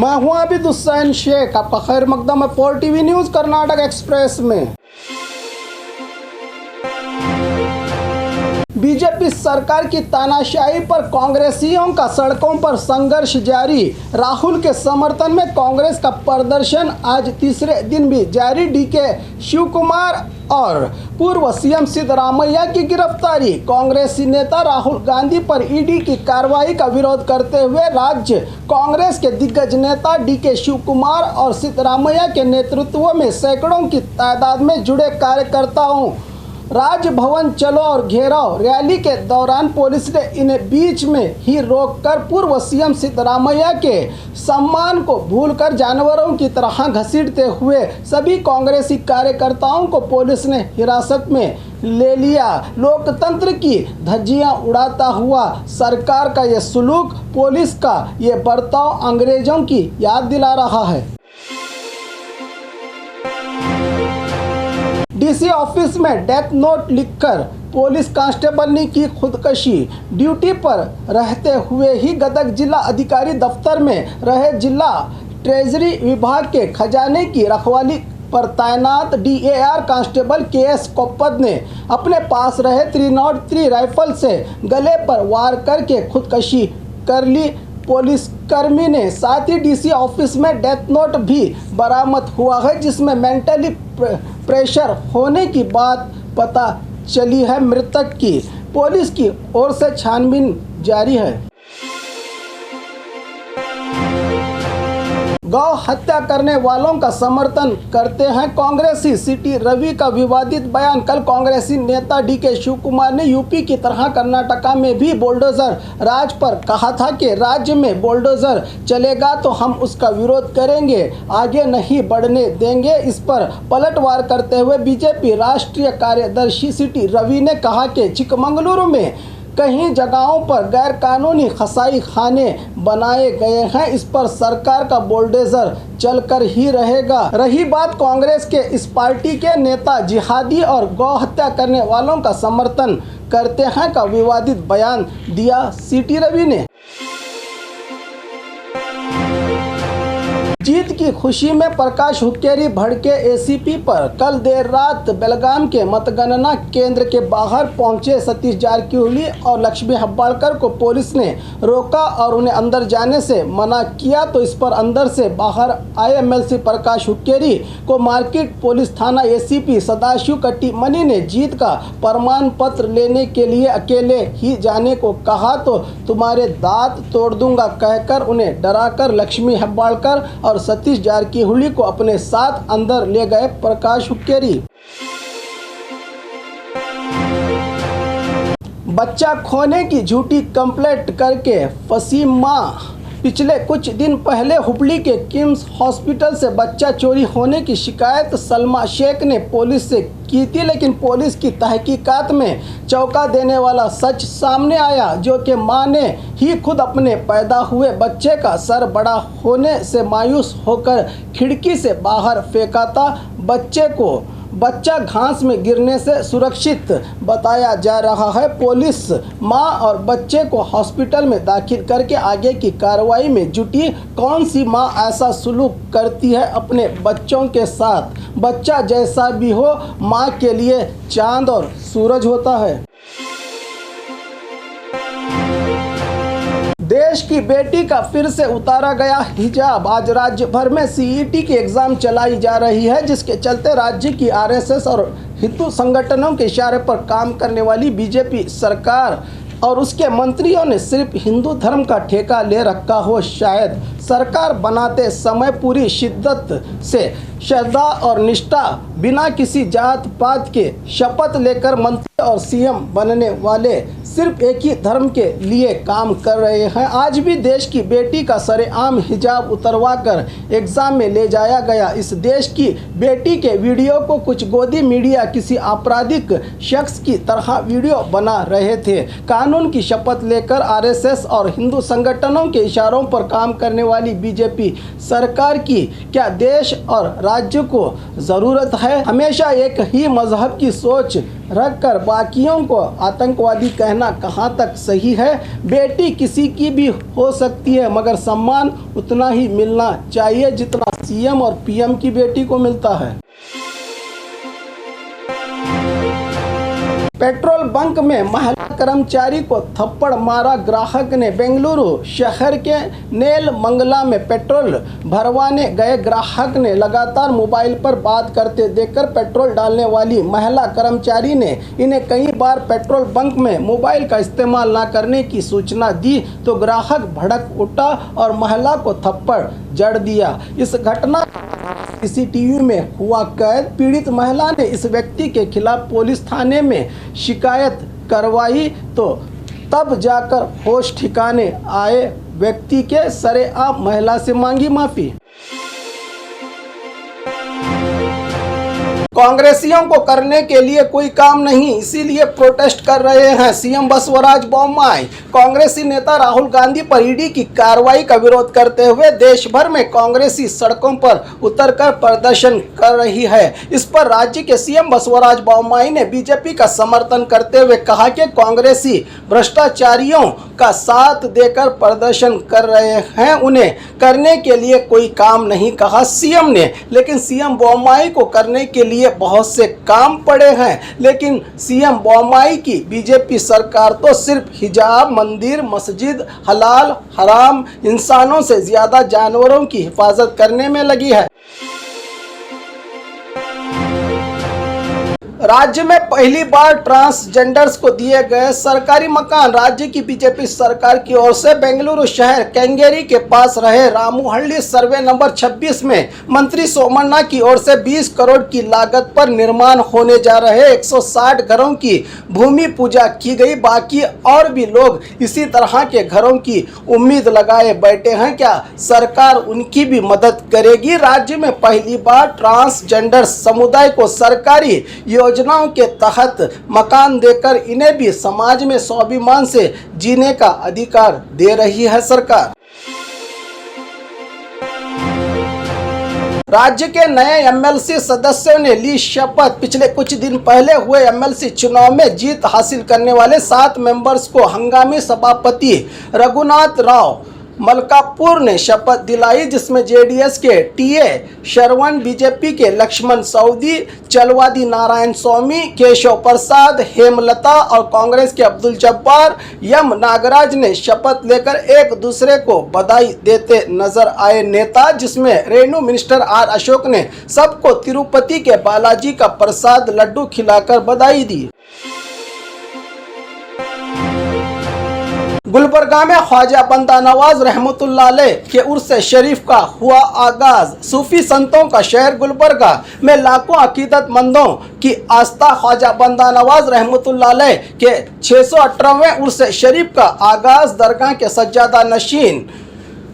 मैं हूं आबिद हुसैन शेख, आपका खैर मकदम है 4 टीवी न्यूज कर्नाटक एक्सप्रेस में। बीजेपी सरकार की तानाशाही पर कांग्रेसियों का सड़कों पर संघर्ष जारी। राहुल के समर्थन में कांग्रेस का प्रदर्शन आज तीसरे दिन भी जारी। डीके शिवकुमार और पूर्व सीएम सिद्धरामैया की गिरफ्तारी। कांग्रेसी नेता राहुल गांधी पर ईडी की कार्रवाई का विरोध करते हुए राज्य कांग्रेस के दिग्गज नेता डीके शिवकुमार और सिद्धरामैया के नेतृत्व में सैकड़ों की तादाद में जुड़े कार्यकर्ताओं राजभवन चलो और घेराव रैली के दौरान पुलिस ने इन्हें बीच में ही रोककर पूर्व सीएम सिद्धरामैया के सम्मान को भूलकर जानवरों की तरह घसीटते हुए सभी कांग्रेसी कार्यकर्ताओं को पुलिस ने हिरासत में ले लिया। लोकतंत्र की धज्जियां उड़ाता हुआ सरकार का ये सलूक, पुलिस का ये बर्ताव अंग्रेजों की याद दिला रहा है। डीसी ऑफिस में डेथ नोट लिखकर पुलिस कांस्टेबल ने की खुदकशी। ड्यूटी पर रहते हुए ही गदग जिला अधिकारी दफ्तर में रहे जिला ट्रेजरी विभाग के खजाने की रखवाली पर तैनात DAR कांस्टेबल KS कोप्पद ने अपने पास रहे 303 राइफल से गले पर वार करके खुदकशी कर ली। पुलिसकर्मी ने साथ ही डीसी ऑफिस में डेथ नोट भी बरामद हुआ है, जिसमें मेंटली प्रेशर होने की बात पता चली है। मृतक की पुलिस की ओर से छानबीन जारी है। गौ हत्या करने वालों का समर्थन करते हैं कांग्रेसी। सिटी रवि का विवादित बयान। कल कांग्रेसी नेता डीके शिवकुमार ने यूपी की तरह कर्नाटका में भी बुलडोजर राज पर कहा था कि राज्य में बुलडोजर चलेगा तो हम उसका विरोध करेंगे, आगे नहीं बढ़ने देंगे। इस पर पलटवार करते हुए बीजेपी राष्ट्रीय कार्यदर्शी सिटी रवि ने कहा कि चिकमंगलुरु में कई जगहों पर गैर कानूनी कसाई खाने बनाए गए हैं, इस पर सरकार का बुलडोजर चलकर ही रहेगा। रही बात कांग्रेस के इस पार्टी के नेता जिहादी और गौ हत्या करने वालों का समर्थन करते हैं का विवादित बयान दिया सिटी रवि ने। जीत की खुशी में प्रकाश हुक्केरी भड़के ACP पर। कल देर रात बेलगाम के मतगणना केंद्र के बाहर पहुंचे सतीश जारकिहोली और लक्ष्मी हेब्बाळकर को पुलिस ने रोका और उन्हें अंदर जाने से मना किया, तो इस पर अंदर से बाहर आए MLC प्रकाश हुक्केरी को मार्केट पुलिस थाना ACP सदाशिव कट्टीमनी ने जीत का प्रमाण पत्र लेने के लिए अकेले ही जाने को कहा, तो तुम्हारे दांत तोड़ दूंगा कहकर उन्हें डराकर लक्ष्मी हेब्बाळकर और सतीश जारकिहोली को अपने साथ अंदर ले गए प्रकाश हुक्केरी। बच्चा खोने की झूठी कंप्लेंट करके फंसी मां। पिछले कुछ दिन पहले हुबली के किम्स हॉस्पिटल से बच्चा चोरी होने की शिकायत सलमा शेख ने पुलिस से की थी, लेकिन पुलिस की तहकीकात में चौंका देने वाला सच सामने आया, जो कि मां ने ही खुद अपने पैदा हुए बच्चे का सर बड़ा होने से मायूस होकर खिड़की से बाहर फेंका था। बच्चा घास में गिरने से सुरक्षित बताया जा रहा है। पुलिस मां और बच्चे को हॉस्पिटल में दाखिल करके आगे की कार्रवाई में जुटी। कौन सी मां ऐसा सुलूक करती है अपने बच्चों के साथ? बच्चा जैसा भी हो, मां के लिए चांद और सूरज होता है। देश की बेटी का फिर से उतारा गया हिजाब। आज राज्य भर में CET की एग्जाम चलाई जा रही है, जिसके चलते राज्य की RSS और हिंदू संगठनों के इशारे पर काम करने वाली बीजेपी सरकार और उसके मंत्रियों ने सिर्फ हिंदू धर्म का ठेका ले रखा हो। शायद सरकार बनाते समय पूरी शिद्दत से श्रद्धा और निष्ठा बिना किसी जात पात के शपथ लेकर मंत्री और CM बनने वाले सिर्फ एक ही धर्म के लिए काम कर रहे हैं। आज भी देश की बेटी का सरेआम हिजाब उतरवा कर एग्जाम में ले जाया गया। इस देश की बेटी के वीडियो को कुछ गोदी मीडिया किसी आपराधिक शख्स की तरह वीडियो बना रहे थे। कानून की शपथ लेकर RSS और हिंदू संगठनों के इशारों पर काम करने वाली बीजेपी सरकार की क्या देश और राज्य को ज़रूरत है? हमेशा एक ही मजहब की सोच रखकर बाकियों को आतंकवादी कहना कहाँ तक सही है। बेटी किसी की भी हो सकती है, मगर सम्मान उतना ही मिलना चाहिए जितना सीएम और पीएम की बेटी को मिलता है। पेट्रोल बंक में महिला कर्मचारी को थप्पड़ मारा ग्राहक ने। बेंगलुरु शहर के नेल मंगला में पेट्रोल भरवाने गए ग्राहक ने लगातार मोबाइल पर बात करते देखकर पेट्रोल डालने वाली महिला कर्मचारी ने इन्हें कई बार पेट्रोल बंक में मोबाइल का इस्तेमाल न करने की सूचना दी तो ग्राहक भड़क उठा और महिला को थप्पड़ जड़ दिया। इस घटना सीसीटीवी में हुआ कैद। पीड़ित महिला ने इस व्यक्ति के खिलाफ पुलिस थाने में शिकायत करवाई तो तब जाकर होश ठिकाने आए व्यक्ति के सरेआम महिला से मांगी माफी। कांग्रेसियों को करने के लिए कोई काम नहीं, इसीलिए प्रोटेस्ट कर रहे हैं सीएम बसवराज बोम्माई। कांग्रेसी नेता राहुल गांधी पर ईडी की कार्रवाई का विरोध करते हुए देश भर में कांग्रेसी सड़कों पर उतरकर प्रदर्शन कर रही है। इस पर राज्य के सीएम बसवराज बोम्माई ने बीजेपी का समर्थन करते हुए कहा कि कांग्रेसी भ्रष्टाचारियों का साथ देकर प्रदर्शन कर रहे हैं, उन्हें करने के लिए कोई काम नहीं कहा सीएम ने। लेकिन सीएम बोम्माई को करने के लिए बहुत से काम पड़े हैं, लेकिन सीएम बोम्माई की बीजेपी सरकार तो सिर्फ हिजाब, मंदिर, मस्जिद, हलाल हराम, इंसानों से ज्यादा जानवरों की हिफाजत करने में लगी है। राज्य में पहली बार ट्रांसजेंडर्स को दिए गए सरकारी मकान। राज्य की बीजेपी सरकार की ओर से बेंगलुरु शहर केंगेरी के पास रहे रामूहल्ली सर्वे नंबर 26 में मंत्री सोमन्ना की ओर से 20 करोड़ की लागत पर निर्माण होने जा रहे 160 घरों की भूमि पूजा की गई। बाकी और भी लोग इसी तरह के घरों की उम्मीद लगाए बैठे हैं, क्या सरकार उनकी भी मदद करेगी। राज्य में पहली बार ट्रांसजेंडर समुदाय को सरकारी योजनाओं के तहत मकान देकर इन्हें भी समाज में स्वाभिमान से जीने का अधिकार दे रही है सरकार। राज्य के नए एमएलसी सदस्यों ने ली शपथ। पिछले कुछ दिन पहले हुए एमएलसी चुनाव में जीत हासिल करने वाले 7 मेंबर्स को हंगामी सभापति रघुनाथ राव मलकापुर ने शपथ दिलाई, जिसमें जेडीएस के टीए शरवण, बीजेपी के लक्ष्मण सऊदी, चलवादी नारायण स्वामी, केशव प्रसाद, हेमलता और कांग्रेस के अब्दुल जब्बार एम नागराज ने शपथ लेकर एक दूसरे को बधाई देते नजर आए। नेता जिसमें रेणु मिनिस्टर आर अशोक ने सबको तिरुपति के बालाजी का प्रसाद लड्डू खिलाकर बधाई दी। गुलबर्गा में ख्वाजा बंदा नवाज रहमतुल्लाह अलैह के उर्स शरीफ का हुआ आगाज। सूफी संतों का शहर गुलबर्गा में लाखों अकीदतमंदों की आस्था ख्वाजा बंदा नवाज रहमतुल्लाह अलैह के 618वें उर्स शरीफ का आगाज दरगाह के सज्जादा नशीन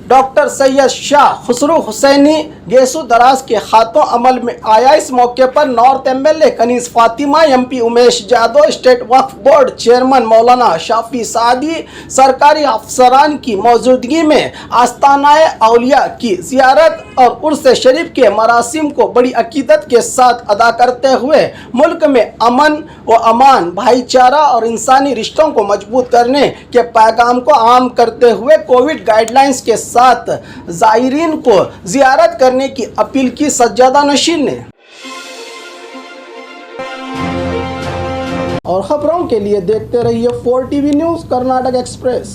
डॉक्टर सैयद शाह खुसरू हुसैनी गेसू दराज के हाथों अमल में आया। इस मौके पर north MLA Kaneez Fatima, MP Umesh Jadhav, state Waqf board chairman Maulana Shafi सादी, सरकारी अफसरान की मौजूदगी में आस्तानाए औलिया की जियारत और उर्स शरीफ के मरासिम को बड़ी अकीदत के साथ अदा करते हुए मुल्क में अमन व अमान, भाईचारा और इंसानी रिश्तों को मजबूत करने के पैगाम को आम करते हुए कोविड गाइडलाइंस के साथ जायरीन को जियारत करने की अपील की सज्जादा नशीन ने। और खबरों के लिए देखते रहिए 4 टीवी न्यूज़ कर्नाटक एक्सप्रेस।